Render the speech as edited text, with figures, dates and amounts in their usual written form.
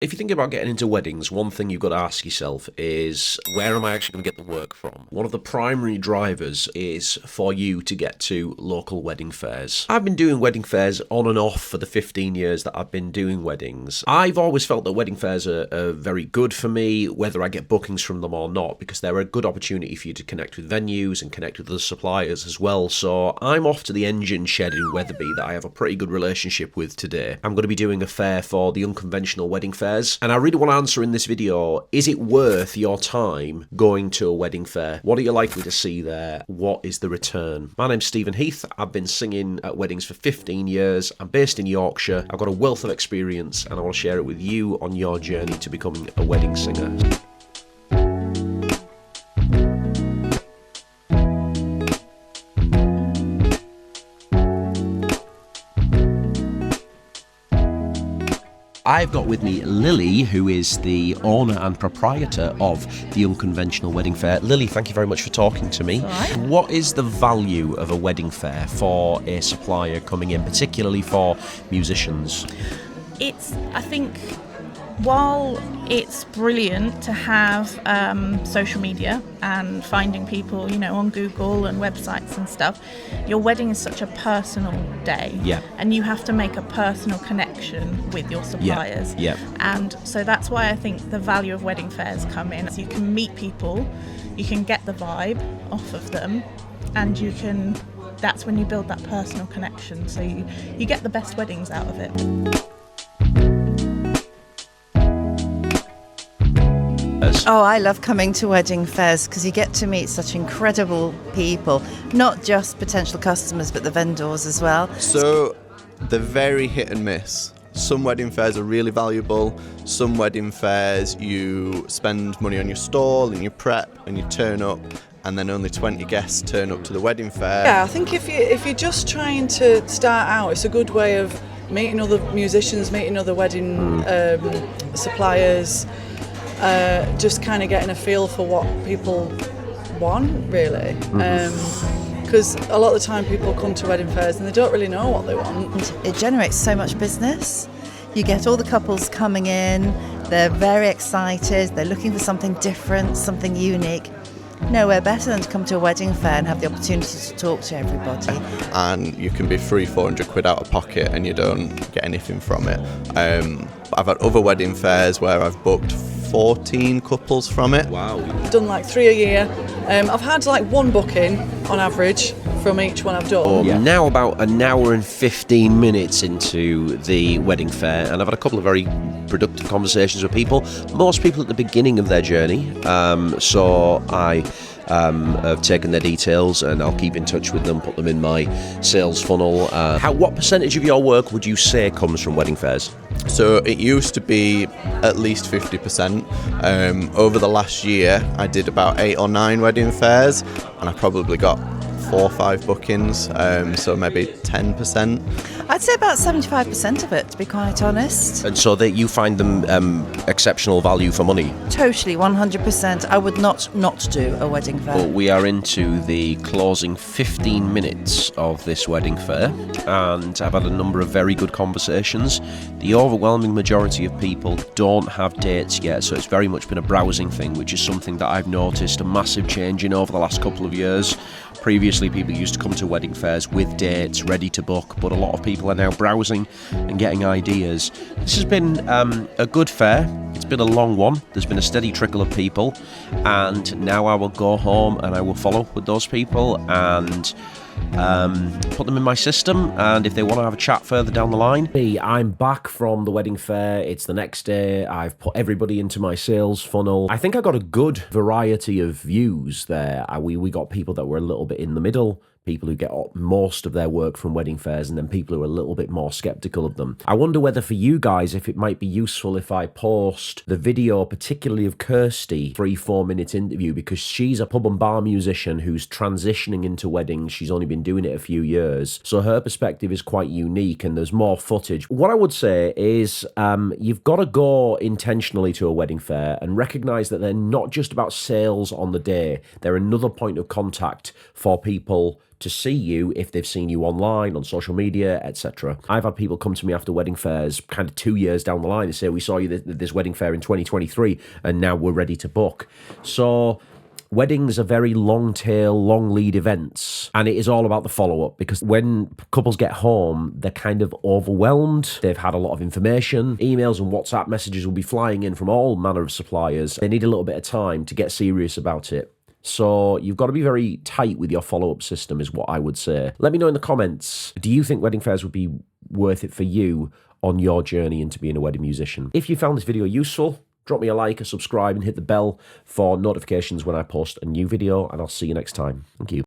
If you think about getting into weddings, one thing you've got to ask yourself is, where am I actually going to get the work from? One of the primary drivers is for you to get to local wedding fairs. I've been doing wedding fairs on and off for the 15 years that I've been doing weddings. I've always felt that wedding fairs are very good for me, whether I get bookings from them or not, because they're a good opportunity for you to connect with venues and connect with other suppliers as well. So I'm off to the engine shed in Wetherby that I have a pretty good relationship with today. I'm going to be doing a fair for the unconventional wedding fair. And I really want to answer in this video, is it worth your time going to a wedding fair? What are you likely to see there? What is the return? My name's Stephen Heath. I've been singing at weddings for 15 years. I'm based in Yorkshire. I've got a wealth of experience and I want to share it with you on your journey to becoming a wedding singer. I've got with me Lily, who is the owner and proprietor of the Unconventional Wedding Fair. Lily, thank you very much for talking to me. All right. What is the value of a wedding fair for a supplier coming in, particularly for musicians? I think, while it's brilliant to have social media and finding people, on Google and websites and stuff, your wedding is such a personal day. Yeah. And you have to make a personal connection with your suppliers. Yeah. And so that's why I think the value of wedding fairs come in. So you can meet people, you can get the vibe off of them, and that's when you build that personal connection. So you get the best weddings out of it. Oh, I love coming to wedding fairs because you get to meet such incredible people, not just potential customers, but the vendors as well. So they're very hit and miss. Some wedding fairs are really valuable. Some wedding fairs you spend money on your stall and your prep and you turn up and then only 20 guests turn up to the wedding fair. Yeah, I think if you're just trying to start out, it's a good way of meeting other musicians, meeting other wedding suppliers, just kind of getting a feel for what people want, really. Because a lot of the time people come to wedding fairs and they don't really know what they want. It generates so much business. You get all the couples coming in, they're very excited, they're looking for something different, something unique. Nowhere better than to come to a wedding fair and have the opportunity to talk to everybody. And you can be free 400 quid out of pocket and you don't get anything from it. I've had other wedding fairs where I've booked 14 couples from it. Wow. I've done like 3 a year. I've had like one booking on average from each one I've done. Now about an hour and 15 minutes into the wedding fair, and I've had a couple of very productive conversations with people. Most people at the beginning of their journey, so I have taken their details and I'll keep in touch with them, put them in my sales funnel. What percentage of your work would you say comes from wedding fairs? So it used to be at least 50%. Over the last year, I did about 8 or 9 wedding fairs, and I probably got 4 or 5 bookings, so maybe 10%. I'd say about 75% of it, to be quite honest. And so that you find them exceptional value for money? Totally, 100%. I would not do a wedding fair. Well, we are into the closing 15 minutes of this wedding fair, and I've had a number of very good conversations. The overwhelming majority of people don't have dates yet, so it's very much been a browsing thing, which is something that I've noticed a massive change in over the last couple of years. Previously, people used to come to wedding fairs with dates ready to book, but a lot of people are now browsing and getting ideas. This has been a good fair. It's been a long one. There's been a steady trickle of people, and now I will go home and I will follow up with those people and put them in my system, and if they want to have a chat further down the line. Hey, I'm back from the wedding fair. It's the next day. I've put everybody into my sales funnel. I think I got a good variety of views there. We got people that were a little bit in the middle, people who get most of their work from wedding fairs, and then people who are a little bit more skeptical of them. I wonder whether for you guys, if it might be useful if I post the video, particularly of Kirsty, 3-4 minute interview, because she's a pub and bar musician who's transitioning into weddings. She's only been doing it a few years, so her perspective is quite unique and there's more footage. What I would say is you've got to go intentionally to a wedding fair and recognize that they're not just about sales on the day. They're another point of contact for people to see you if they've seen you online, on social media, etc. I've had people come to me after wedding fairs kind of 2 years down the line and say, we saw you at this wedding fair in 2023 and now we're ready to book. So weddings are very long tail, long lead events, and it is all about the follow-up, because when couples get home, they're kind of overwhelmed. They've had a lot of information. Emails and WhatsApp messages will be flying in from all manner of suppliers. They need a little bit of time to get serious about it. So you've got to be very tight with your follow-up system, is what I would say. Let me know in the comments, do you think wedding fairs would be worth it for you on your journey into being a wedding musician? If you found this video useful, drop me a like, a subscribe, and hit the bell for notifications when I post a new video, and I'll see you next time. Thank you.